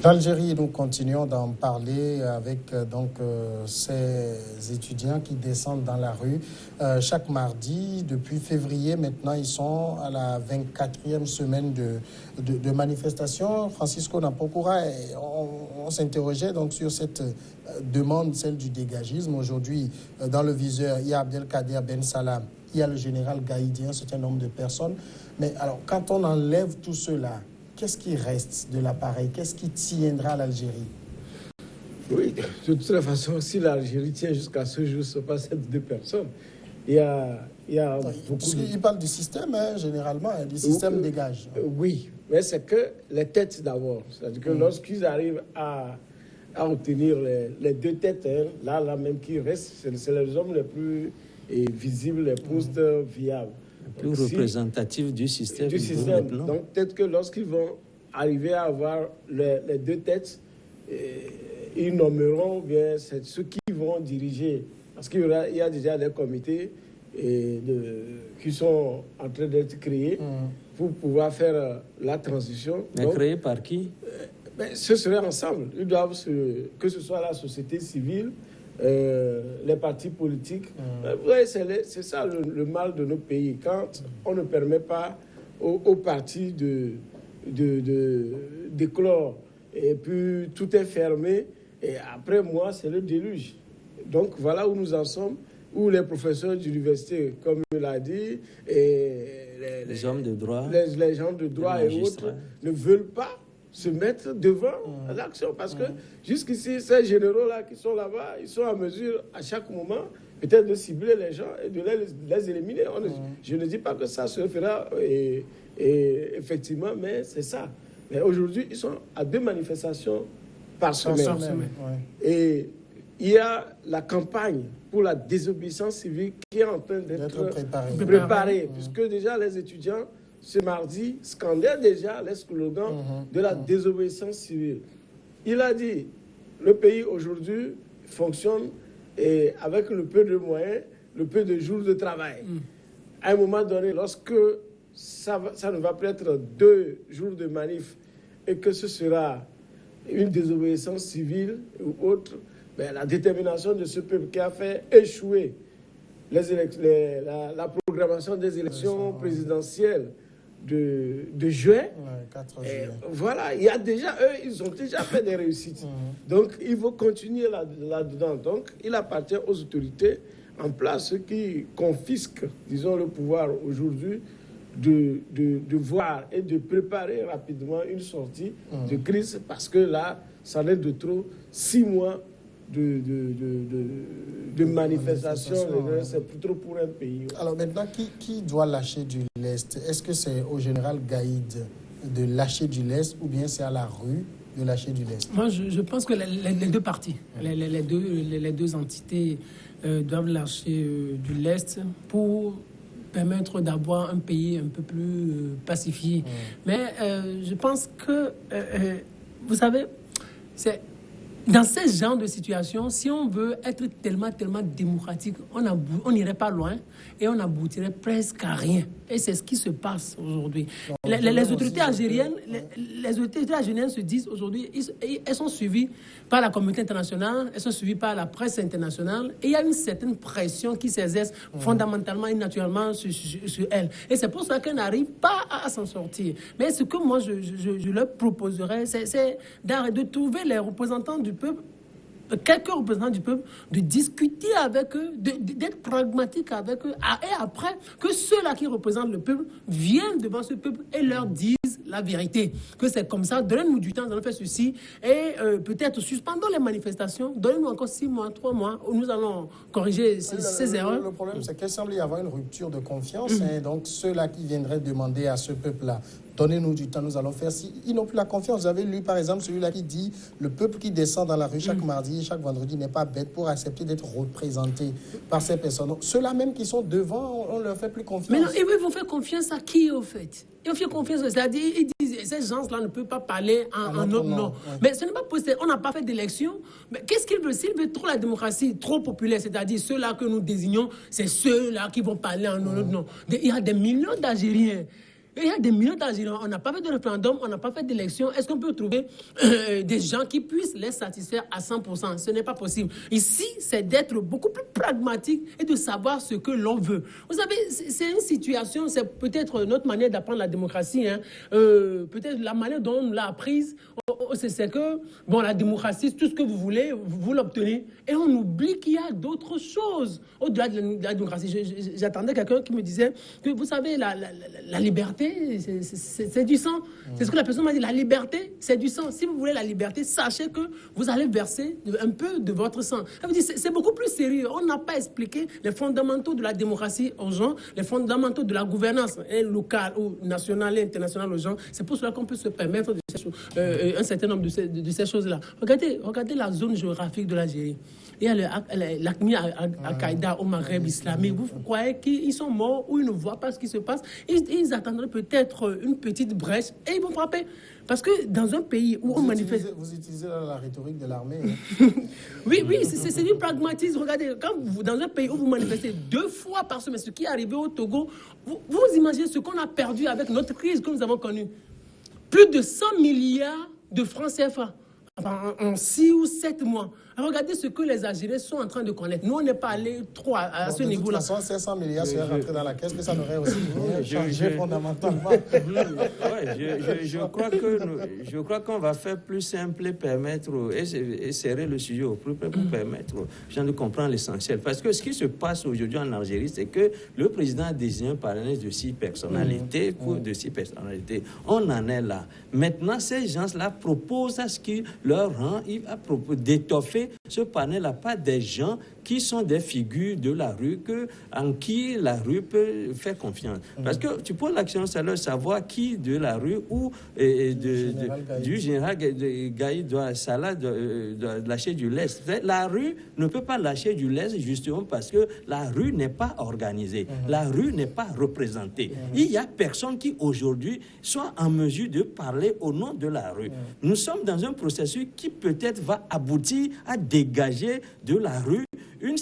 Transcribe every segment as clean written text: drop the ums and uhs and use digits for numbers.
L'Algérie, nous continuons d'en parler avec ces étudiants qui descendent dans la rue chaque mardi. Depuis février, maintenant, ils sont à la 24e semaine de manifestation. Francisco Nampokura, on s'interrogeait donc sur cette demande, celle du dégagisme. Aujourd'hui, dans le viseur, il y a Abdelkader Ben Salam, il y a le général Gaïdi, un certain nombre de personnes. Mais alors, quand on enlève tout cela, qu'est-ce qui reste de l'appareil? Qu'est-ce qui tiendra l'Algérie? Oui, de toute façon, si l'Algérie tient jusqu'à ce jour, ce n'est pas ces deux personnes. Il y a beaucoup... Parce qu'il parle du système, généralement, du système dégage. Oui, mais c'est que les têtes d'abord. C'est-à-dire que lorsqu'ils arrivent à obtenir les deux têtes, là même qui restent, c'est les hommes les plus visibles, les postes viables. Plus représentatif du système. Donc peut-être que lorsqu'ils vont arriver à avoir les deux têtes, ils nommeront bien ceux qui vont diriger. Parce qu'il y a déjà des comités qui sont en train d'être créés pour pouvoir faire la transition. Mais créés par qui? Ce serait ensemble. Ils doivent que ce soit la société civile, les partis politiques. Vous voyez, c'est ça le mal de nos pays. Quand on ne permet pas aux partis d'éclore, et puis tout est fermé, et après moi, c'est le déluge. Donc voilà où nous en sommes, où les professeurs d'université, comme il l'a dit, et les hommes de droit, les gens de droit et autres ne veulent pas se mettre devant l'action. Parce que jusqu'ici, ces généraux-là qui sont là-bas, ils sont en mesure, à chaque moment, peut-être de cibler les gens et de les éliminer. Je ne dis pas que ça se fera effectivement, mais c'est ça. Mais aujourd'hui, ils sont à 2 manifestations par semaine. Et il y a la campagne pour la désobéissance civile qui est en train d'être préparée. Puisque déjà, les étudiants, ce mardi, scandaient déjà les slogans de la désobéissance civile. Il a dit, le pays aujourd'hui fonctionne avec le peu de moyens, le peu de jours de travail. À un moment donné, lorsque ça ne va plus être 2 jours de manif et que ce sera une désobéissance civile ou autre, la détermination de ce peuple qui a fait échouer la programmation des élections présidentielles de juin. Voilà, il y a déjà, ils ont déjà fait des réussites. Donc, il faut continuer là-dedans. Donc, il appartient aux autorités en place, ceux qui confisquent, disons, le pouvoir aujourd'hui, de voir et de préparer rapidement une sortie de crise, parce que là, ça en est de trop. 6 mois de manifestations, c'est plus trop pour un pays. Alors maintenant, qui doit lâcher du lest? Est-ce que c'est au général Gaïd de lâcher du lest ou bien c'est à la rue de lâcher du lest? Moi, je pense que les deux parties, les deux entités doivent lâcher du lest pour permettre d'avoir un pays un peu plus pacifié. Mais je pense que, vous savez, c'est... Dans ce genre de situation, si on veut être tellement démocratique, on n'irait pas loin et on aboutirait presque à rien. Et c'est ce qui se passe aujourd'hui. Les autorités algériennes, se disent aujourd'hui, elles sont suivies par la communauté internationale, elles sont suivies par la presse internationale, et il y a une certaine pression qui s'exerce fondamentalement et naturellement sur elles. Et c'est pour ça qu'elles n'arrivent pas à s'en sortir. Mais ce que moi je leur proposerais, c'est de trouver les représentants du peuple, quelques représentants du peuple, de discuter avec eux, d'être pragmatique avec eux, et après, que ceux-là qui représentent le peuple viennent devant ce peuple et leur disent la vérité, que c'est comme ça, donnez-nous du temps, nous allons faire ceci, et peut-être suspendons les manifestations, donnez-nous encore 6 mois, 3 mois, où nous allons corriger ces erreurs. Le problème, c'est qu'il semble y avoir une rupture de confiance, donc ceux-là qui viendraient demander à ce peuple-là, donnez-nous du temps, nous allons faire si. Ils n'ont plus la confiance. Vous avez lu, par exemple, celui-là qui dit le peuple qui descend dans la rue chaque mardi, chaque vendredi n'est pas bête pour accepter d'être représenté par ces personnes. Donc, ceux-là même qui sont devant, on ne leur fait plus confiance. Mais non, ils vont faire confiance à qui, au fait? Ils vont faire confiance, c'est-à-dire, ils disent, ces gens-là ne peuvent pas parler en notre nom. Ouais. Mais ce n'est pas possible. On n'a pas fait d'élection. Mais qu'est-ce qu'ils veulent? S'ils veulent trop la démocratie, trop populaire, c'est-à-dire ceux-là que nous désignons, c'est ceux-là qui vont parler en notre nom. Il y a des millions d'Algériens Il y a des millions d'Algériens, on n'a pas fait de référendum, on n'a pas fait d'élection. Est-ce qu'on peut trouver des gens qui puissent les satisfaire à 100%? Ce n'est pas possible. Ici, c'est d'être beaucoup plus pragmatique et de savoir ce que l'on veut. Vous savez, c'est une situation, c'est peut-être notre manière d'apprendre la démocratie. Hein. Peut-être la manière dont on l'a apprise, c'est que, bon, la démocratie, tout ce que vous voulez, vous l'obtenez. Et on oublie qu'il y a d'autres choses au-delà de la démocratie. J'attendais quelqu'un qui me disait que, vous savez, la liberté, c'est du sang. C'est ce que la personne m'a dit. La liberté, c'est du sang. Si vous voulez la liberté, sachez que vous allez verser un peu de votre sang. C'est beaucoup plus sérieux. On n'a pas expliqué les fondamentaux de la démocratie aux gens, les fondamentaux de la gouvernance locale ou nationale et internationale aux gens. C'est pour cela qu'on peut se permettre un certain nombre de ces choses-là. Regardez la zone géographique de l'Algérie. Il y a l'AQMI Al-Qaïda au Maghreb islamique. Vous croyez qu'ils sont morts ou ils ne voient pas ce qui se passe? Ils attendraient peut-être une petite brèche et ils vont frapper. Parce que dans un pays où on manifeste... Vous utilisez la rhétorique de l'armée. Oui, c'est du pragmatisme. Regardez, dans un pays où vous manifestez 2 fois par semaine, ce qui est arrivé au Togo, vous imaginez ce qu'on a perdu avec notre crise que nous avons connue. Plus de 100 milliards de francs CFA en 6 ou 7 mois. Alors regardez ce que les Algériens sont en train de connaître. Nous, on n'est pas allé trop à ce niveau-là. De toute façon, 500 milliards seraient rentrés dans la caisse, mais ça n'aurait aussi changé fondamentalement. Je crois qu'on va faire plus simple et permettre, et serrer le sujet au plus près pour permettre aux gens de comprendre l'essentiel. Parce que ce qui se passe aujourd'hui en Algérie, c'est que le président a désigné un parrainage de 6 personnalités, de 6 personnalités. On en est là. Maintenant, ces gens-là proposent à ce qu'il leur rend, à propos d'étoffer ce panel-là, pas des gens qui sont des figures de la rue, en qui la rue peut faire confiance. Parce que tu poses l'action, c'est leur savoir qui de la rue ou du général Gaïd doit lâcher du lest. La rue ne peut pas lâcher du lest justement parce que la rue n'est pas organisée. La rue n'est pas représentée. Il n'y a personne qui aujourd'hui soit en mesure de parler au nom de la rue. Nous sommes dans un processus qui peut-être va aboutir à dégager de la rue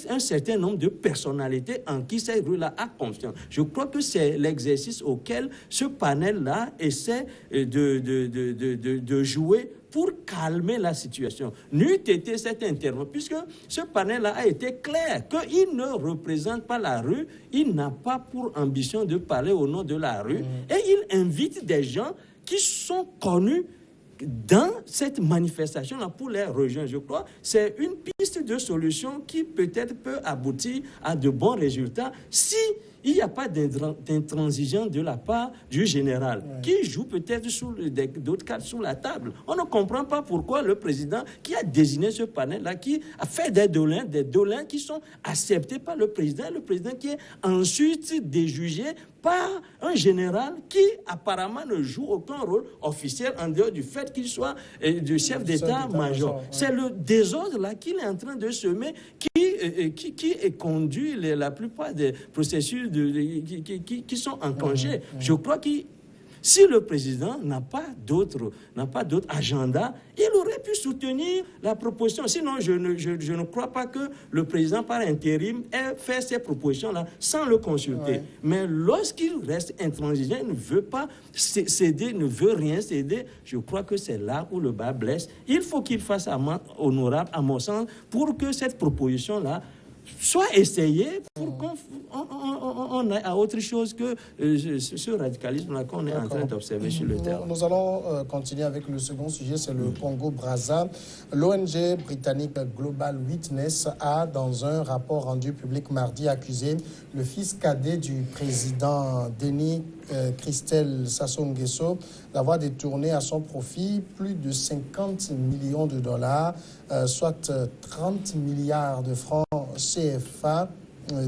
un certain nombre de personnalités en qui cette rue-là a confiance. Je crois que c'est l'exercice auquel ce panel-là essaie de jouer pour calmer la situation. N'eût été cette intervention, puisque ce panel-là a été clair, qu'il ne représente pas la rue, il n'a pas pour ambition de parler au nom de la rue, et il invite des gens qui sont connus dans cette manifestation-là pour les rejoindre. Je crois que c'est une piste de solution qui peut-être peut aboutir à de bons résultats si il n'y a pas d'intransigeance de la part du général, qui joue peut-être d'autres cartes sur la table. On ne comprend pas pourquoi le président qui a désigné ce panel-là, qui a fait des dolins qui sont acceptés par le président qui est ensuite déjugé par un général qui apparemment ne joue aucun rôle officiel en dehors du fait qu'il soit du chef d'état-major. C'est le désordre là qu'il est en train de semer qui conduit la plupart des processus qui sont enclenchés. Je crois que si le président n'a pas d'autre agenda, il aurait pu soutenir la proposition. Sinon, je ne crois pas que le président, par intérim, ait fait ces propositions-là sans le consulter. Mais lorsqu'il reste intransigeant, il ne veut pas céder, ne veut rien céder, je crois que c'est là où le bas blesse. Il faut qu'il fasse honorable, à mon sens, pour que cette proposition-là soit essayée pour qu'on aille à autre chose que ce radicalisme-là qu'on est en train d'observer sur le terrain. Nous allons continuer avec le second sujet, c'est le Congo-Brazza. L'ONG britannique Global Witness a, dans un rapport rendu public mardi, accusé le fils cadet du président Denis Christel Sassou Nguesso d'avoir détourné à son profit plus de 50 millions de dollars, soit 30 milliards de francs CFA,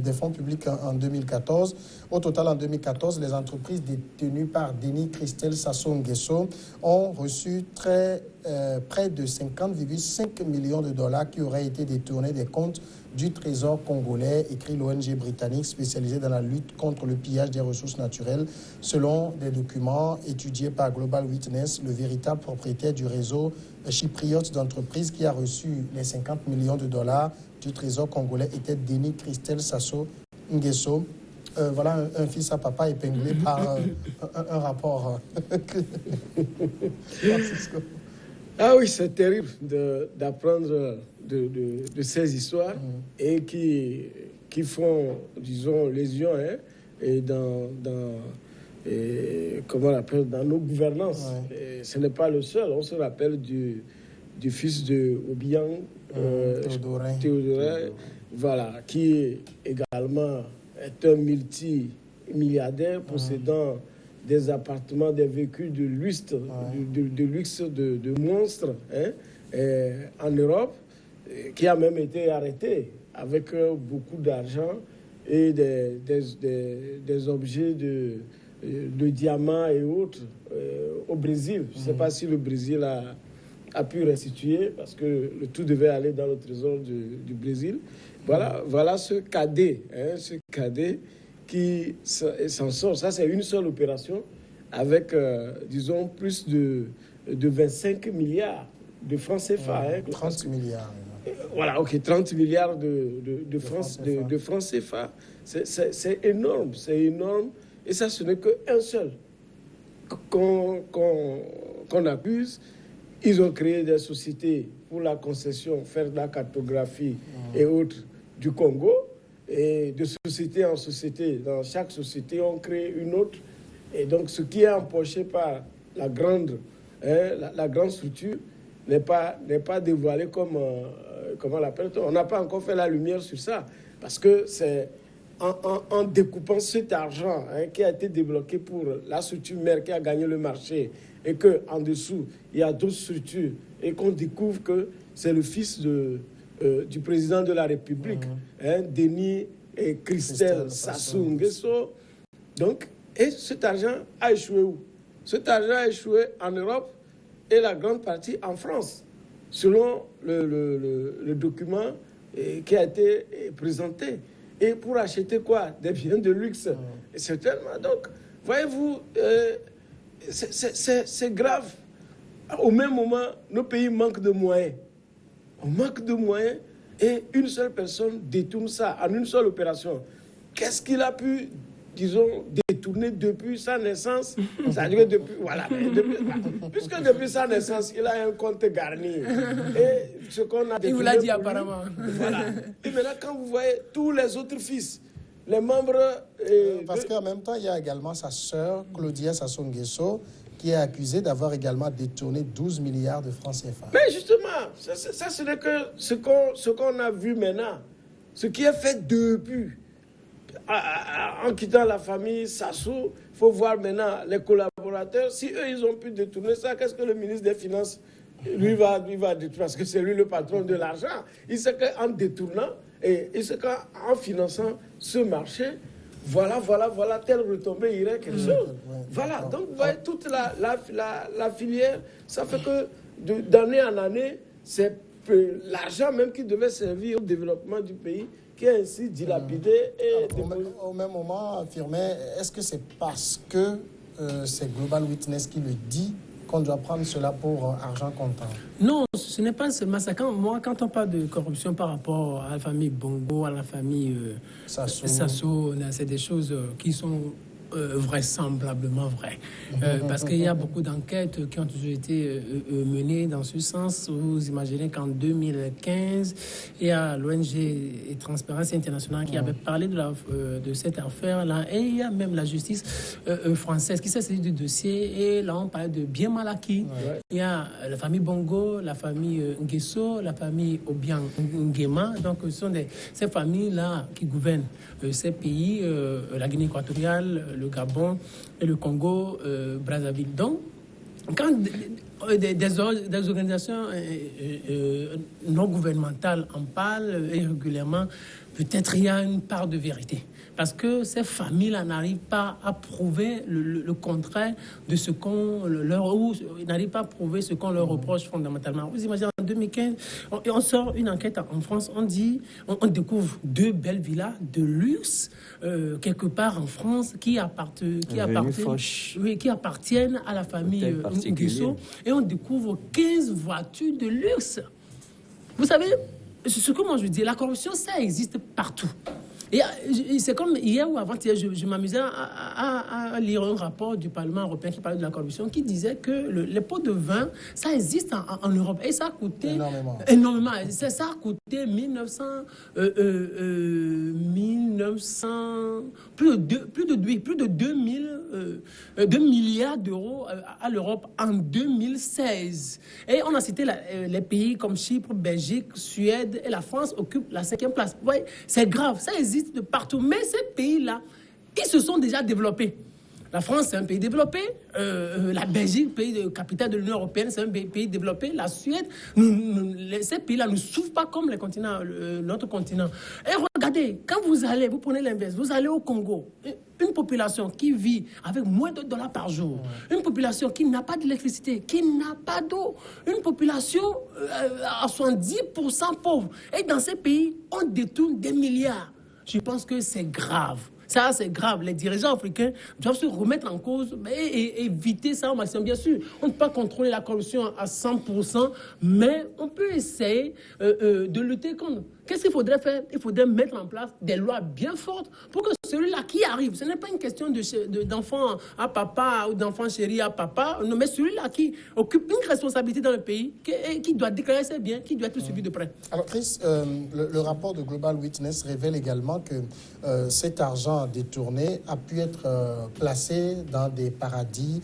des fonds publics en 2014. Au total, en 2014, les entreprises détenues par Denis Christel Sassou Nguesso ont reçu près de 50,5 millions de dollars qui auraient été détournés des comptes du Trésor congolais, écrit l'ONG britannique spécialisée dans la lutte contre le pillage des ressources naturelles. Selon des documents étudiés par Global Witness, le véritable propriétaire du réseau chypriote d'entreprises qui a reçu les 50 millions de dollars du Trésor congolais était Denis Christel Sassou Nguesso, voilà un fils à papa épinglé par un rapport. Ah oui, c'est terrible d'apprendre de ces histoires et qui font, disons, lésion et comment on appelle, dans nos gouvernances. Ouais. Ce n'est pas le seul. On se rappelle du fils de Obiang, Théodorin, voilà, qui également est un multimilliardaire possédant des appartements, des véhicules de luxe, de monstres en Europe, qui a même été arrêté avec beaucoup d'argent et des objets de diamants et autres au Brésil. Je ne sais pas si le Brésil a pu restituer, parce que le tout devait aller dans le trésor du Brésil. Voilà ce cadet qui s'en sort. Ça, c'est une seule opération avec, disons, plus de 25 milliards de francs CFA. 30 milliards. Voilà, ok, 30 milliards de francs CFA. C'est énorme, c'est énorme. Et ça, ce n'est qu'un seul qu'on accuse. Ils ont créé des sociétés pour la concession, faire de la cartographie et autres du Congo. Et de société en société, dans chaque société, on crée une autre. Et donc, ce qui est empoché par la grande structure n'est pas dévoilé comme, comment on l'appelle. On n'a pas encore fait la lumière sur ça. Parce que c'est en découpant cet argent qui a été débloqué pour la structure mère qui a gagné le marché, et qu'en dessous, il y a d'autres structures, et qu'on découvre que c'est le fils du président de la République, Denis et Christelle Sassou Nguesso. Donc, et cet argent a échoué où? Cet argent a échoué en Europe et la grande partie en France, selon le document qui a été présenté. Et pour acheter quoi? Des biens de luxe. Et certainement. Donc, voyez-vous, c'est grave. Au même moment, nos pays manquent de moyens. On manque de moyens et une seule personne détourne ça en une seule opération. Qu'est-ce qu'il a pu, disons, détourner depuis sa naissance? Ça veut dire depuis, voilà, puisque depuis sa naissance, il a un compte garni. Et ce qu'on a détourné, il vous l'a dit apparemment. Voilà. Et maintenant, quand vous voyez tous les autres fils, les membres... Parce qu'en même temps, il y a également sa sœur, Claudia Sassou Nguesso, qui est accusée d'avoir également détourné 12 milliards de francs CFA. Mais justement, ça ce n'est que ce qu'on a vu maintenant. Ce qui est fait depuis. En quittant la famille Sassou, il faut voir maintenant les collaborateurs. Si eux, ils ont pu détourner ça, qu'est-ce que le ministre des Finances, lui va détourner? Parce que c'est lui le patron de l'argent. Il sait qu'en détournant, et il sait qu'en finançant ce marché, voilà, telle retombée irait quelque chose. Voilà, donc vous voyez, toute la filière, ça fait que d'année en année, c'est l'argent même qui devait servir au développement du pays qui est ainsi dilapidé. Au même moment, affirmé, est-ce que c'est parce que c'est Global Witness qui le dit qu'on doit prendre cela pour argent comptant? Non, ce n'est pas seulement ça. Quand on parle de corruption par rapport à la famille Bongo, à la famille Sassou, c'est des choses qui sont vraisemblablement vraies. Parce qu'il y a beaucoup d'enquêtes qui ont toujours été menées dans ce sens. Vous imaginez qu'en 2015, il y a l'ONG et Transparence Internationale qui avait parlé de cette affaire-là. Et il y a même la justice française qui s'est saisie du dossier. Et là, on parle de bien mal acquis. Il y a la famille Bongo, la famille Nguesso, la famille Obiang Nguema. Donc, ce sont ces familles-là qui gouvernent ces pays, la Guinée équatoriale, le Gabon et le Congo, Brazzaville. Donc, quand des organisations non gouvernementales en parlent et régulièrement, peut-être il y a une part de vérité. Parce que ces familles-là n'arrivent pas à prouver le contraire de ce qu'on leur... ou n'arrivent pas à prouver ce qu'on leur reproche fondamentalement. Vous imaginez, en 2015, on sort une enquête en France, on découvre 2 belles villas de luxe, quelque part en France, qui appartiennent à la famille Nguesso. Et on découvre 15 voitures de luxe. Vous savez, ce que moi je dis, la corruption, ça existe partout. Et c'est comme hier ou avant-hier, je m'amusais à lire un rapport du Parlement européen qui parlait de la corruption, qui disait que les pots de vin, ça existe en Europe. Et ça a coûté énormément. Ça a coûté plus de 2 milliards d'euros à l'Europe en 2016. Et on a cité les pays comme Chypre, Belgique, Suède et la France occupent la 5e place. Ouais, c'est grave, ça existe de partout. Mais ces pays-là, ils se sont déjà développés. La France, c'est un pays développé. La Belgique, pays de capitale de l'Union européenne, c'est un pays développé. La Suède, ces pays-là ne souffrent pas comme notre continent. Et regardez, quand vous prenez l'inverse, vous allez au Congo, une population qui vit avec moins de $2 par jour, une population qui n'a pas d'électricité, qui n'a pas d'eau, une population à 70% pauvre. Et dans ces pays, on détourne des milliards. Je pense que c'est grave. Ça, c'est grave. Les dirigeants africains doivent se remettre en cause et éviter ça au maximum. Bien sûr, on ne peut pas contrôler la corruption à 100%, mais on peut essayer de lutter contre. Qu'est-ce qu'il faudrait faire? Il faudrait mettre en place des lois bien fortes pour que celui-là qui arrive, ce n'est pas une question d'enfant à papa ou d'enfant chéri à papa, non, mais celui-là qui occupe une responsabilité dans le pays, qui doit déclarer ses biens, qui doit être suivi de près. Alors, Chris, le rapport de Global Witness révèle également que cet argent détourné a pu être placé dans des paradis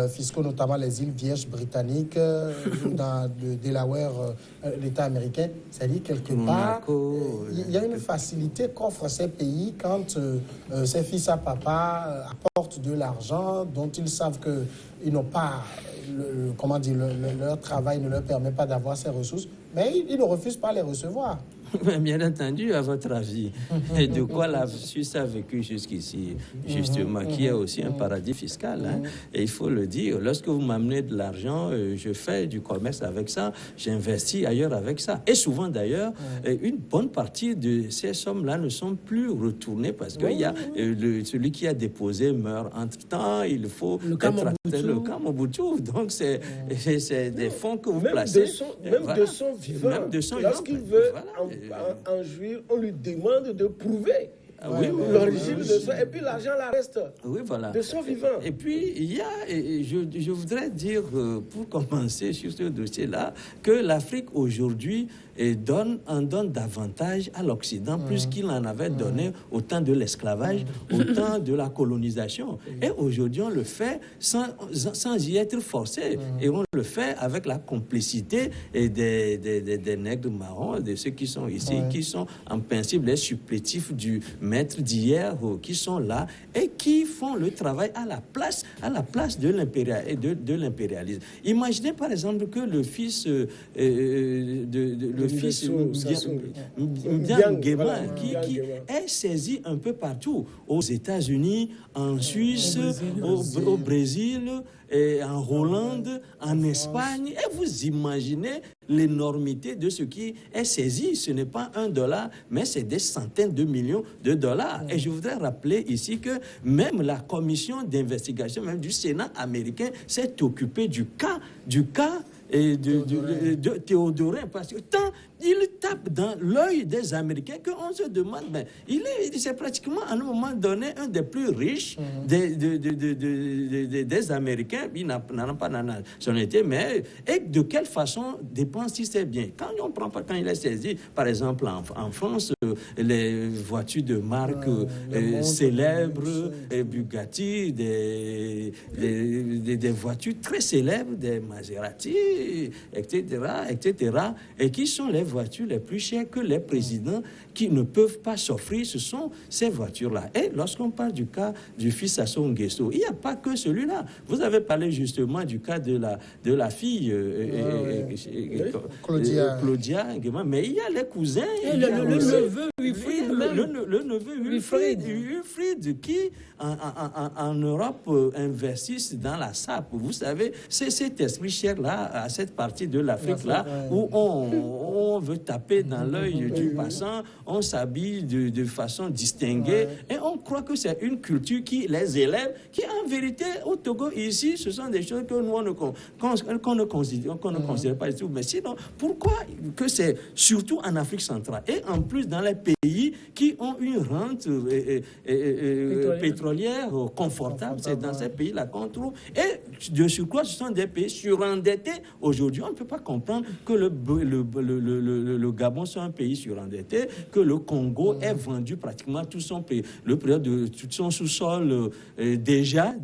fiscaux, notamment les îles Vierges britanniques, dans le Delaware, l'État américain. C'est-à-dire, quelque part, il y a une facilité qu'offrent ces pays quand ces fils à papa apportent de l'argent dont ils savent qu'ils n'ont pas, leur travail ne leur permet pas d'avoir ces ressources, mais ils ne refusent pas les recevoir. Bien entendu, à votre avis, et de quoi la Suisse a vécu jusqu'ici, justement, qui est aussi un paradis fiscal. Hein. Et il faut le dire, lorsque vous m'amenez de l'argent, je fais du commerce avec ça, j'investis ailleurs avec ça. Et souvent d'ailleurs, une bonne partie de ces sommes-là ne sont plus retournées parce que y a, celui qui a déposé meurt entre-temps, il faut le cas Mobutu. Donc c'est des fonds que vous placez. De son vivant. Lorsqu'il veut en jouir, on lui demande de prouver l'origine de ça. Et puis l'argent là reste de son vivant. Et puis il y a, je voudrais dire pour commencer sur ce dossier-là, que l'Afrique aujourd'hui en donne davantage à l'Occident, plus qu'il en avait donné au temps de l'esclavage, au temps de la colonisation. Et aujourd'hui, on le fait sans y être forcé. Et on le fait avec la complicité des nègres marrons, de ceux qui sont ici, qui sont en principe les supplétifs du maître d'hier, qui sont là et qui font le travail à la place de l'impérialisme. Imaginez par exemple que le fils Ndiangema qui est saisi un peu partout, aux États-Unis, en Suisse, au Brésil, et en Hollande, en Espagne. Et vous imaginez l'énormité de ce qui est saisi. Ce n'est pas $1, mais c'est des centaines de millions de dollars. Et je voudrais rappeler ici que même la commission d'investigation, même du Sénat américain, s'est occupée du cas de Théodorin, parce que tant il tape dans l'œil des Américains qu'on se demande, mais c'est pratiquement à un moment donné un des plus riches des Américains. Il n'a pas dans son été, mais et de quelle façon dépense-t-il ses biens? Quand il est saisi, par exemple en France, les voitures de marque célèbres, Bugatti, des voitures très célèbres, des Maserati, etc., et qui sont les voitures les plus chères que les présidents qui ne peuvent pas s'offrir, ce sont ces voitures-là. Et lorsqu'on parle du cas du fils Sassou Nguesso, il n'y a pas que celui-là. Vous avez parlé justement du cas de la fille Claudia, mais il y a les cousins, le neveu Wilfried, le neveu Wilfried qui en Europe investissent dans la SAP. Vous savez, c'est cet esprit cher-là, à cette partie de l'Afrique-là, où on veut taper dans l'œil du passant, on s'habille de façon distinguée, et on croit que c'est une culture qui les élève, qui en vérité, au Togo, ici, ce sont des choses que nous, qu'on ne considère pas du tout. Mais sinon, pourquoi que c'est surtout en Afrique centrale, et en plus dans les pays qui qui ont une rente pétrolière confortable. C'est dans ces pays-là qu'on trouve. Et de surcroît, ce sont des pays surendettés. Aujourd'hui, on ne peut pas comprendre que le Gabon soit un pays surendetté, que le Congo ait vendu pratiquement tout son pays, tout son sous-sol déjà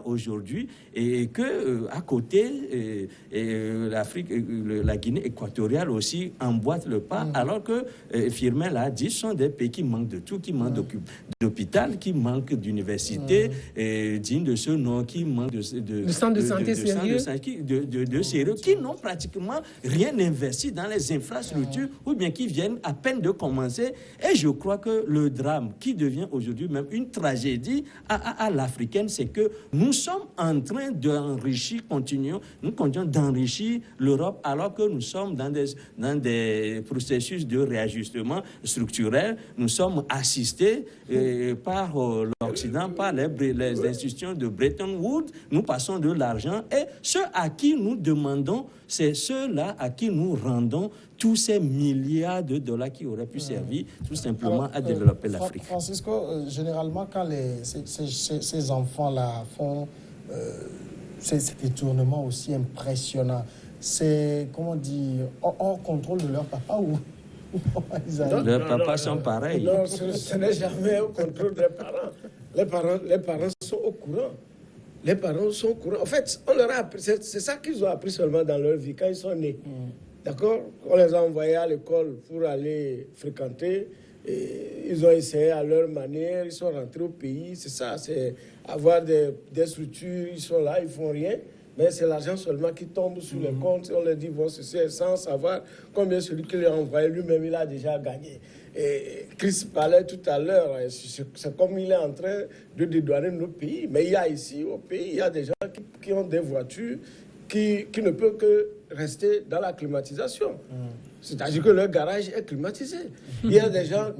aujourd'hui, et que à côté, l'Afrique, la Guinée équatoriale aussi emboîte le pas, alors que Firmin l'a dit, ce sont des pays qui manquent de tout, qui manquent d'hôpital, qui manquent d'université digne de ce nom, qui manquent de centres de santé sérieux, qui n'ont pratiquement rien investi dans les infrastructures, ou bien qui viennent à peine de commencer. Et je crois que le drame qui devient aujourd'hui même une tragédie à l'africaine, c'est que nous sommes en train d'enrichir, nous continuons d'enrichir l'Europe, alors que nous sommes dans des processus de réajustement structurel. Nous sommes assistés par l'Occident, par les institutions de Bretton Woods. Nous passons de l'argent, et ceux à qui nous demandons, c'est ceux-là à qui nous rendons tous ces milliards de dollars qui auraient pu servir tout simplement à développer l'Afrique. Francisco, généralement, quand ces enfants-là font ces détournements aussi impressionnants, c'est, comment dire, hors contrôle de leur papa ou leurs papas sont pareils. Non, ce n'est jamais au contrôle des parents. Les parents sont au courant. Les parents sont au courant. En fait, on leur a appris, c'est ça qu'ils ont appris seulement dans leur vie quand ils sont nés. D'accord? On les a envoyés à l'école pour aller fréquenter. Et ils ont essayé à leur manière. Ils sont rentrés au pays. C'est ça, c'est avoir des structures. Ils sont là, ils font rien. Mais c'est l'argent seulement qui tombe sur les comptes. On leur dit, bon, c'est sans savoir combien celui qui l'a envoyé lui-même, il a déjà gagné. Et Chris parlait tout à l'heure, c'est comme il est en train de dédouaner nos pays. Mais il y a ici, au pays, il y a des gens qui ont des voitures qui ne peuvent que rester dans la climatisation. C'est-à-dire que leur garage est climatisé. Il y a des gens,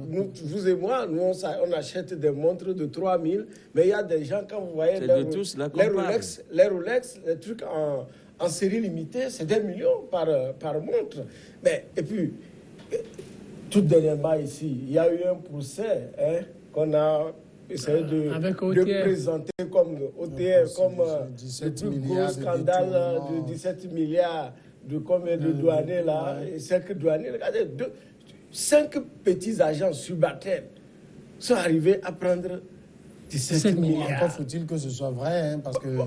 vous et moi, nous on achète des montres de 3 000, mais il y a des gens, quand vous voyez les Rolex, les trucs en série limitée, c'est des millions par montre. Mais, et puis, tout dernièrement ici, il y a eu un procès qu'on a essayé de présenter comme OTR, comme le plus gros scandale de 17 milliards de combien de douaniers là, et 5 douaniers. Regardez, 5 petits agents subalternes sont arrivés à prendre 17 milliards. Encore faut-il que ce soit vrai, parce que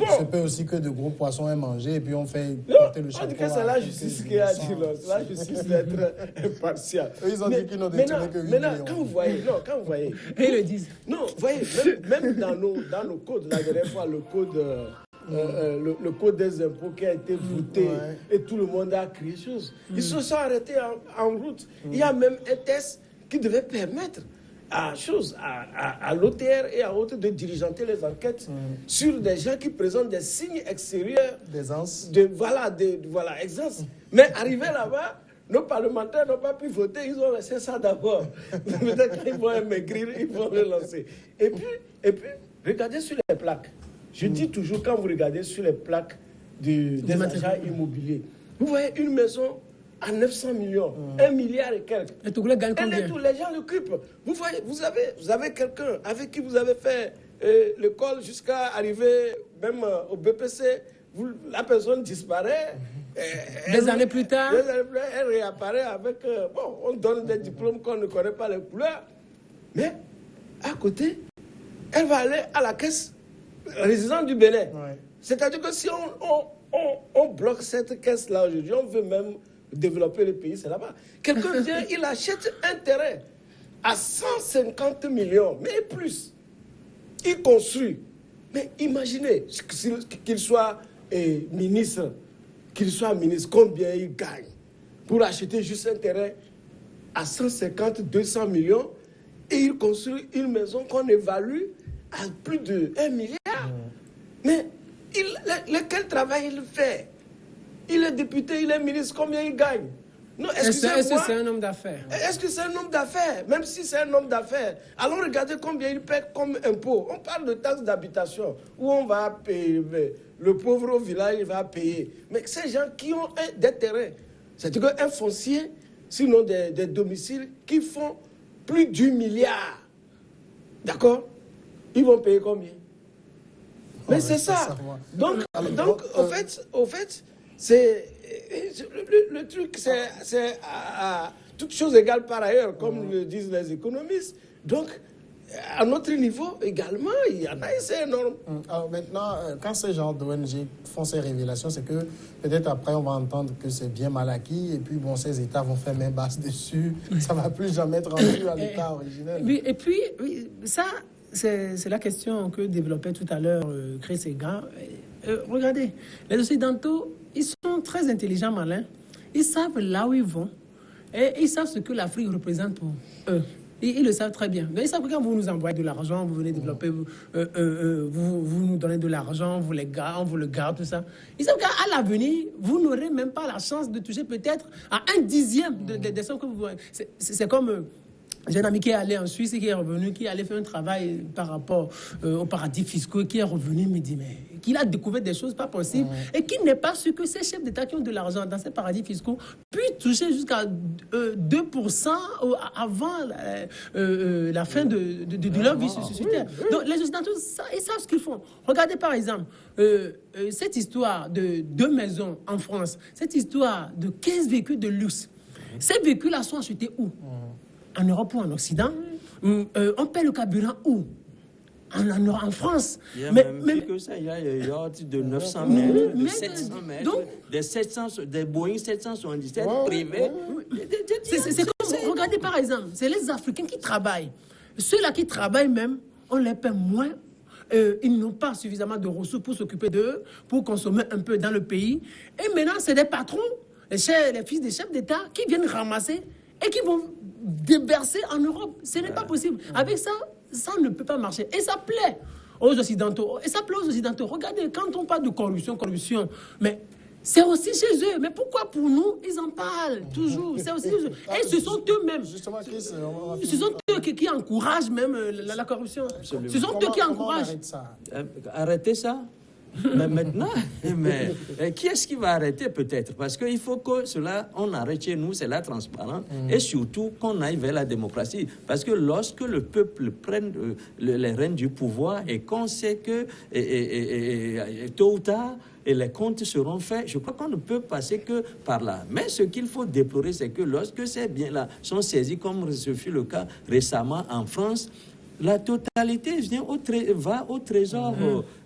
ça peut aussi que de gros poissons aient mangé et puis on fait porter le chapeau. En tout cas, c'est la justice qui a dit là. C'est la justice d'être impartiale. Ils ont dit qu'ils n'ont détourné que 8 millions. Maintenant, quand vous voyez... Ils le disent. Non, vous voyez, même dans nos codes, la dernière fois, le code des impôts qui a été voté et tout le monde a crié chose. Ils se sont arrêtés en route. Il y a même un test qui devait permettre à l'OTR et à autres de diligenter les enquêtes sur des gens qui présentent des signes extérieurs d'aisance. Voilà, aisance. Mais arrivé là-bas, nos parlementaires n'ont pas pu voter, ils ont laissé ça d'abord. Peut-être qu'ils vont maigrir, ils vont le lancer. Et puis, regardez sur les plaques. Je dis toujours, quand vous regardez sur les plaques des agents immobiliers, vous voyez une maison à 900 millions, 1 milliard et quelques. Et tout le gagne combien? Les gens l'occupent. Vous voyez, vous avez quelqu'un avec qui vous avez fait l'école jusqu'à arriver même au BPC, la personne disparaît. Des années plus tard, elle réapparaît avec... on donne des diplômes qu'on ne connaît pas les couleurs. Mais, à côté, elle va aller à la caisse résident du Bénin. Ouais. C'est-à-dire que si on bloque cette caisse-là aujourd'hui, on veut même développer le pays, c'est là-bas. Quelqu'un vient, il achète un terrain à 150 millions, mais plus. Il construit. Mais imaginez qu'il soit ministre, combien il gagne pour acheter juste un terrain à 150, 200 millions et il construit une maison qu'on évalue à plus de 1 milliard. Mais quel travail il fait? Il est député, il est ministre, combien il gagne? Non, est-ce que c'est un homme d'affaires? Est-ce que c'est un homme d'affaires? Même si c'est un homme d'affaires, allons regarder combien il paie comme impôt. On parle de taxes d'habitation, où on va payer, le pauvre au village, il va payer. Mais ces gens qui ont des terrains, c'est-à-dire un foncier, sinon des domiciles, qui font plus d'1 milliard. D'accord? Ils vont payer combien? Mais c'est ça. Donc, au fait, c'est le truc, c'est toutes choses égales par ailleurs, comme le disent les économistes. Donc, à notre niveau également, il y en a et c'est énorme. Alors maintenant, quand ces gens d'ONG font ces révélations, c'est que peut-être après on va entendre que c'est bien mal acquis et puis bon, ces États vont faire main basse dessus, ça ne va plus jamais être rendu à l'État originel. Oui, et puis, ça, c'est la question que développait tout à l'heure Chris Ega. Regardez, les Occidentaux, ils sont très intelligents, malins. Ils savent là où ils vont et ils savent ce que l'Afrique représente pour eux. Ils le savent très bien. Mais ils savent que quand vous nous envoyez de l'argent, vous venez développer, vous nous donnez de l'argent, on vous le garde, tout ça. Ils savent qu'à l'avenir, vous n'aurez même pas la chance de toucher peut-être à 1/10 des sommes que vous voyez. C'est comme... J'ai un ami qui est allé en Suisse et qui est revenu, qui allait faire un travail par rapport aux paradis fiscaux, qui est revenu, me dit, mais qu'il a découvert des choses pas possibles et qu'il n'est pas sûr que ces chefs d'État qui ont de l'argent dans ces paradis fiscaux puissent toucher jusqu'à 2% avant la fin de leur vie sur Terre. Donc les Occidentaux, ils savent ce qu'ils font. Regardez par exemple cette histoire de 2 maisons en France, cette histoire de 15 véhicules de luxe. Ces véhicules-là sont achetés où? En Europe ou en Occident? On paie le carburant où? En France. Il y a même que ça, il y a des yachts de 900 mètres, de 700 mètres, donc, des Boeing 777 privés. C'est comme, regardez par exemple, c'est les Africains qui travaillent. Ceux-là qui travaillent même, on les paie moins. Ils n'ont pas suffisamment de ressources pour s'occuper d'eux, pour consommer un peu dans le pays. Et maintenant, c'est des patrons, les fils des chefs d'État, qui viennent ramasser et qui vont déverser en Europe. Ce n'est pas possible. Avec ça, ça ne peut pas marcher. Et ça plaît aux Occidentaux. Et ça plaît aux Occidentaux. Regardez, quand on parle de corruption, mais c'est aussi chez eux. Mais pourquoi pour nous, ils en parlent toujours? C'est aussi chez eux. Et ce sont eux-mêmes. Justement, Chris, ce sont eux qui encouragent même la corruption. Absolument. Ce sont eux qui encouragent. Arrêtez ça. Mais maintenant, qui est-ce qui va arrêter peut-être? Parce qu'il faut que cela, on arrête chez nous, c'est la transparence, et surtout qu'on aille vers la démocratie. Parce que lorsque le peuple prenne les rênes du pouvoir et qu'on sait que tôt ou tard, et les comptes seront faits, je crois qu'on ne peut passer que par là. Mais ce qu'il faut déplorer, c'est que lorsque ces biens-là sont saisis, comme ce fut le cas récemment en France, la totalité va au trésor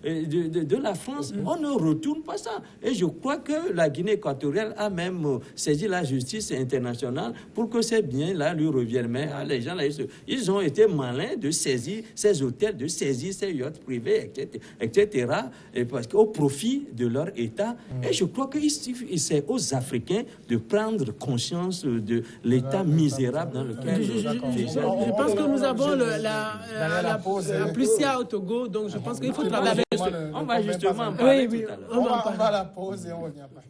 de la France. On ne retourne pas ça. Et je crois que la Guinée équatoriale a même saisi la justice internationale pour que ces biens-là lui reviennent. Mais les gens, là, ils ont été malins de saisir ces hôtels, de saisir ces yachts privés, etc. Et parce qu'au profit de leur État. Et je crois que c'est aux Africains de prendre conscience de l'État misérable dans lequel... Je pense que nous avons la Plucia au Togo, donc je pense qu'il faut travailler. On va justement en parler tout à l'heure. On va à la pause et on revient après.